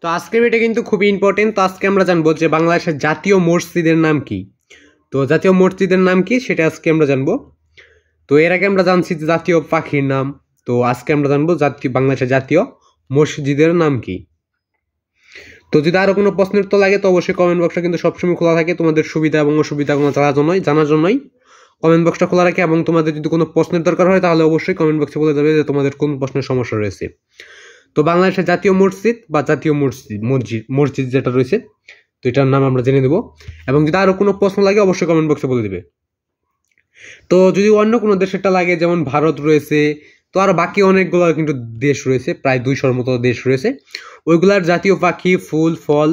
তো আজকের এটা কিন্তু খুবই ইম্পর্টেন্ট। তো আজকে আমরা জানবো যে বাংলাদেশের জাতীয় মসজিদের নাম কি। তো জাতীয় মসজিদের নাম কি সেটা আজকে আমরা জানবো। তো এর আগে আমরা জানছি যে জাতীয় পাখির নাম। তো আজকে আমরা জানবো বাংলাদেশের জাতীয় মসজিদের নাম কি। তো যদি আরো কোনো প্রশ্নের উত্তর লাগে তো অবশ্যই কমেন্ট বক্সটা কিন্তু সবসময় খোলা থাকে, তোমাদের সুবিধা এবং অসুবিধাগুলো জানার জন্যই কমেন্ট বক্সটা খোলা রাখে। এবং তোমাদের যদি কোনো প্রশ্নের দরকার হয় তাহলে অবশ্যই কমেন্ট বক্সে বলে যাবে যে তোমাদের কোন প্রশ্নের সমস্যা রয়েছে। তো বাংলাদেশের জাতীয় মসজিদ বা জাতীয় মসজিদ যেটা রয়েছে, তো এটার নাম আমরা জেনে দেবো। এবং যদি আরো কোনো প্রশ্ন লাগে অবশ্যই কমেন্ট বক্সে বলে দিবে। তো যদি অন্য কোনো দেশেরটা লাগে, যেমন ভারত রয়েছে, তো আরো বাকি অনেকগুলো কিন্তু দেশ রয়েছে, প্রায় 200-র মতো দেশ রয়েছে, ওইগুলার জাতীয় পাখি, ফুল, ফল,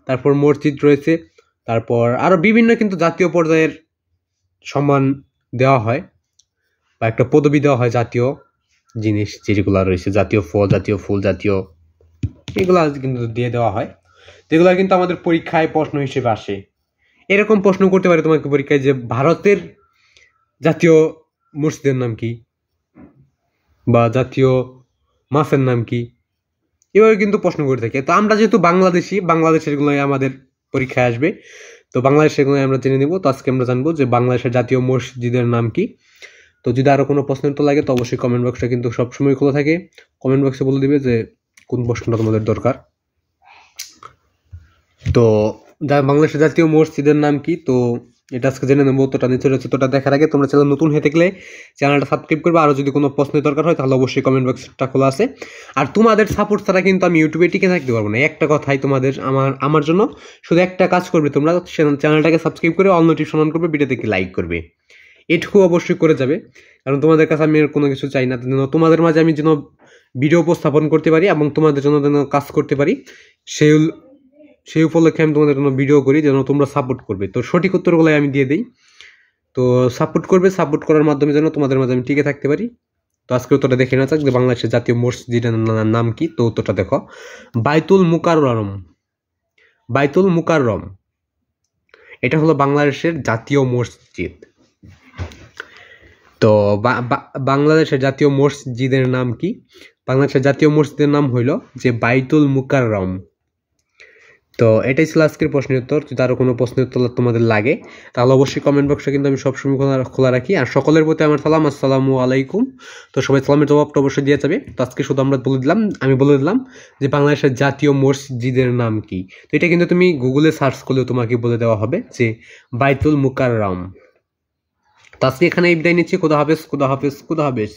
তারপর মসজিদ রয়েছে, তারপর আরো বিভিন্ন কিন্তু জাতীয় পর্যায়ের সম্মান দেওয়া হয় বা একটা পদবি দেওয়া হয় জাতীয় জিনিস যেগুলো রয়েছে, জাতীয় ফল, জাতীয় ফুল, জাতীয়, এগুলা কিন্তু দিয়ে দেওয়া হয়। যেগুলো কিন্তু আমাদের পরীক্ষায় প্রশ্ন হিসেবে আসে। এরকম প্রশ্ন করতে পারে তোমাকে পরীক্ষায় যে ভারতের জাতীয় মসজিদের নাম কি বা জাতীয় মাছের নাম কি, এভাবে কিন্তু প্রশ্ন করে থাকে। তো আমরা যেহেতু বাংলাদেশের গুলোই আমাদের পরীক্ষায় আসবে, তো বাংলাদেশের গুলোই আমরা জেনে নেব। তো আজকে আমরা জানবো যে বাংলাদেশের জাতীয় মসজিদের নাম কি। তো যদি আরো কোনো প্রশ্ন তো লাগে তো অবশ্যই কমেন্ট বক্সটা কিন্তু সবসময় খোলা থাকে, কমেন্ট বক্সে বলে দিবে যে কোন প্রশ্নটা তোমাদের দরকার। তো বাংলাদেশের জাতীয় মসজিদের নাম কি, তো এটা আজকে জেনে নেবো। তোটা নিচে রয়েছে, তোটা দেখার আগে তোমরা চ্যানেল নতুন হয়ে থাকলে চ্যানেলটা সাবস্ক্রাইব করবে। আরও যদি কোনো প্রশ্নের দরকার হয় তাহলে অবশ্যই কমেন্ট বক্সটা খোলা আছে। আর তোমাদের সাপোর্ট ছাড়া কিন্তু আমি ইউটিউবে টিকে থাকতে পারবো না। একটা কথাই তোমাদের আমার জন্য শুধু একটা কাজ করবে, তোমরা চ্যানেলটাকে সাবস্ক্রাইব করে অল নোটিফিকেশন অন করবে, ভিডিওতে লাইক করবে, এটুকু অবশ্যই করে যাবে। কারণ তোমাদের কাছে আমি কোনো কিছু চাই না, তোমাদের মাঝে আমি যেন ভিডিও উপস্থাপন করতে পারি এবং তোমাদের জন্য যেন কাজ করতে পারি, সেই উপলক্ষে আমি তোমাদের জন্য ভিডিও করি, যেন তোমরা সাপোর্ট করবে। তো সঠিক উত্তরগুলো আমি দিয়ে দিই। তো সাপোর্ট করবে, সাপোর্ট করার মাধ্যমে যেন তোমাদের মাঝে আমি টিকে থাকতে পারি। তো আজকে উত্তরটা দেখে না যাক যে বাংলাদেশের জাতীয় মসজিদের নাম কি। তো উত্তরটা দেখো, বাইতুল মুকাররম। বাইতুল মুকাররম এটা হলো বাংলাদেশের জাতীয় মসজিদ। তো বাংলাদেশের জাতীয় মসজিদের নাম কি? বাংলাদেশের জাতীয় মসজিদের নাম হইল যে বাইতুল মুকাররম। তো এটাই ছিল আজকের প্রশ্নের উত্তর। যদি আরো কোনো প্রশ্নের উত্তর তোমাদের লাগে তাহলে অবশ্যই কমেন্ট বক্সে কিন্তু আমি সবসময় খোলা রাখি। আর সকলের প্রতি আমার সালাম, আসসালামু আলাইকুম। তো সবাই সালামের জবাবটা অবশ্যই দিয়ে যাবে। তো আজকে শুধু আমি বলে দিলাম যে বাংলাদেশের জাতীয় মসজিদের নাম কি। তো এটা কিন্তু তুমি গুগলে সার্চ করলেও তোমাকে বলে দেওয়া হবে যে বাইতুল মুকাররম। তো আজকে এখানে বিদায় নিচ্ছি। খুদা হাফেজ, খুদা হাফেজ, খুদা হাফেজ।